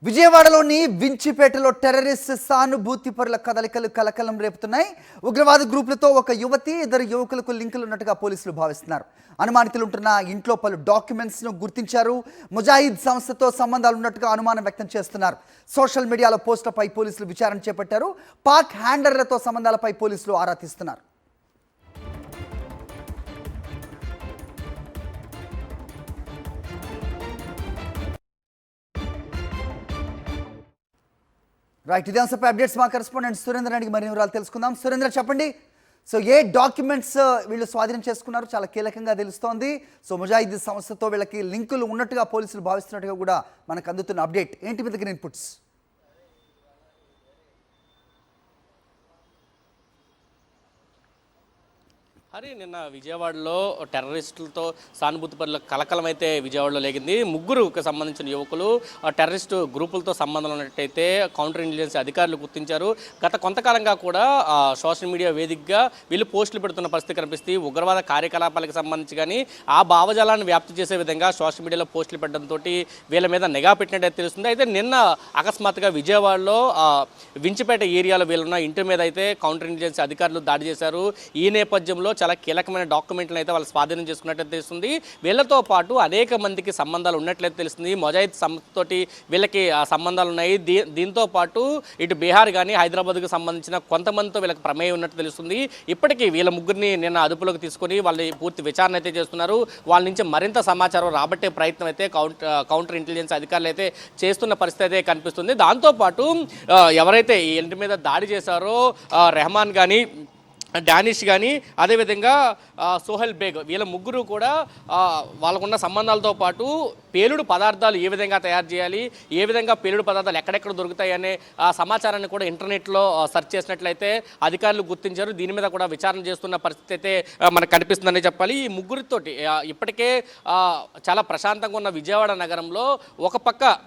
విజయవాడలోని వించిపేటలో టెర్రరిస్ట్ సానుభూతిపరుల కదలికలు కలకలం రేపుతున్నాయి. ఉగ్రవాద గ్రూపులతో ఒక యువతి, ఇద్దరు యువకులకు లింకులు ఉన్నట్టుగా పోలీసులు భావిస్తున్నారు. అనుమానితులు ఉంటున్న ఇంట్లో పలు డాక్యుమెంట్స్ను గుర్తించారు. ముజాహిద్ సంస్థతో సంబంధాలు ఉన్నట్టుగా అనుమానం వ్యక్తం చేస్తున్నారు. సోషల్ మీడియాలో పోస్టులపై పోలీసులు విచారణ చేపట్టారు. పాక్ హ్యాండర్లతో సంబంధాలపై పోలీసులు ఆరా తీస్తున్నారు. రైట్, ఇదే అంశంపై అప్డేట్స్ మా కరెస్పాండెంట్ సురేంద్ర అడిగి మరిన్ని వివరాలు తెలుసుకుందాం. సురేంద్ర, చెప్పండి. సో ఏ డాక్యుమెంట్స్ వీళ్ళు స్వాధీనం చేసుకున్నారు? చాలా కీలకంగా తెలుస్తోంది. సో ముజాహిద్ సంస్థతో వీళ్ళకి లింకులు ఉన్నట్టుగా పోలీసులు భావిస్తున్నట్టుగా కూడా మనకు అందుతున్న అప్డేట్ ఏంటి? మీ దగ్గర ఇన్పుట్స్? హరి, నిన్న విజయవాడలో టెర్రరిస్టులతో సానుభూతిపరుల కలకలం అయితే విజయవాడలో లేగింది. ముగ్గురుకు సంబంధించిన యువకులు టెర్రరిస్టు గ్రూపులతో సంబంధం ఉన్నట్టయితే కౌంటర్ ఇంటెలిజెన్స్ అధికారులు గుర్తించారు. గత కొంతకాలంగా కూడా సోషల్ మీడియా వేదికగా వీళ్ళు పోస్టులు పెడుతున్న పరిస్థితి కనిపిస్తుంది. ఉగ్రవాద కార్యకలాపాలకు సంబంధించి కానీ ఆ భావజాలాన్ని వ్యాప్తి చేసే విధంగా సోషల్ మీడియాలో పోస్టులు పెట్టడంతో వీళ్ళ మీద నిఘా పెట్టినట్టు తెలుస్తుంది. అయితే నిన్న అకస్మాత్తుగా విజయవాడలో వించిపేట ఏరియాలో వీళ్ళున్న ఇంటి మీద అయితే కౌంటర్ ఇంటెలిజెన్స్ అధికారులు దాడి చేశారు. ఈ నేపథ్యంలో చాలా కీలకమైన డాక్యుమెంట్లను అయితే వాళ్ళు స్వాధీనం చేసుకున్నట్టు తెలుస్తుంది. వీళ్ళతో పాటు అనేక మందికి సంబంధాలు ఉన్నట్లయితే తెలుస్తుంది. ముజాహిద్ సంస్థతోటి వీళ్ళకి సంబంధాలు ఉన్నాయి. దీంతో పాటు ఇటు బీహార్ కానీ హైదరాబాద్కు సంబంధించిన కొంతమందితో వీళ్ళకి ప్రమేయం ఉన్నట్టు తెలుస్తుంది. ఇప్పటికీ వీళ్ళ ముగ్గురిని నిన్న అదుపులోకి తీసుకొని వాళ్ళని పూర్తి విచారణ అయితే చేస్తున్నారు. వాళ్ళ నుంచి మరింత సమాచారం రాబట్టే ప్రయత్నం అయితే కౌంటర్ ఇంటెలిజెన్స్ అధికారులు అయితే చేస్తున్న పరిస్థితి అయితే కనిపిస్తుంది. దాంతోపాటు ఎవరైతే ఈ ఇంటి మీద దాడి చేశారో రెహమాన్ కానీ, డానిష్ కానీ, అదేవిధంగా సోహెల్ బేగ్, వీళ్ళ ముగ్గురు కూడా వాళ్ళకున్న సంబంధాలతో పాటు పేలుడు పదార్థాలు ఏ విధంగా తయారు చేయాలి, ఏ విధంగా పేలుడు పదార్థాలు ఎక్కడెక్కడ దొరుకుతాయి అనే సమాచారాన్ని కూడా ఇంటర్నెట్లో సెర్చ్ చేసినట్లయితే అధికారులు గుర్తించారు. దీని మీద కూడా విచారణ చేస్తున్న పరిస్థితి అయితే మనకు కనిపిస్తుందని చెప్పాలి. ఈ ముగ్గురితోటి ఇప్పటికే చాలా ప్రశాంతంగా ఉన్న విజయవాడ నగరంలో ఒక పక్క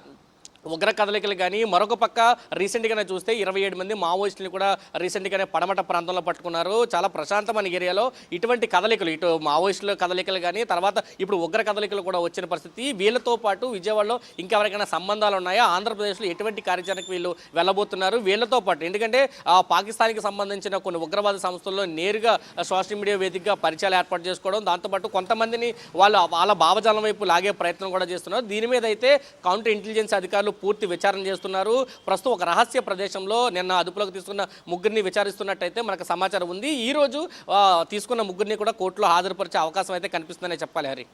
ఉగ్ర కదలికలు కానీ, మరొక పక్క రీసెంట్గానే చూస్తే 27 మంది మావోయిస్టులు కూడా రీసెంట్గానే పడమట ప్రాంతంలో పట్టుకున్నారు. చాలా ప్రశాంతమైన ఏరియాలో ఇటువంటి కదలికలు, ఇటు మావోయిస్టుల కదలికలు కానీ, తర్వాత ఇప్పుడు ఉగ్ర కదలికలు కూడా వచ్చిన పరిస్థితి. వీళ్ళతో పాటు విజయవాడలో ఇంకెవరికైనా సంబంధాలు ఉన్నాయా, ఆంధ్రప్రదేశ్లో ఎటువంటి కార్యాచరణకు వీళ్ళు వెళ్ళబోతున్నారు, వీళ్ళతో పాటు ఎందుకంటే పాకిస్తాన్కి సంబంధించిన కొన్ని ఉగ్రవాద సంస్థల్లో నేరుగా సోషల్ మీడియా వేదికగా పరిచయాలు ఏర్పాటు చేసుకోవడం, దాంతోపాటు కొంతమందిని వాళ్ళ భావజాలం వైపు లాగే ప్రయత్నం కూడా చేస్తున్నారు. దీని మీద అయితే కౌంటర్ ఇంటెలిజెన్స్ అధికారులు పూర్తి విచారణ చేస్తున్నారు. ప్రస్తుతం ఒక రహస్య ప్రదేశంలో నిన్న అదుపులోకి తీసుకున్న ముగ్గురిని విచారిస్తున్నట్టయితే మనకు సమాచారం ఉంది. ఈ రోజు తీసుకున్న ముగ్గురిని కూడా కోర్టులో హాజరుపరిచే అవకాశం అయితే కనిపిస్తుందనే చెప్పాలి. హరి.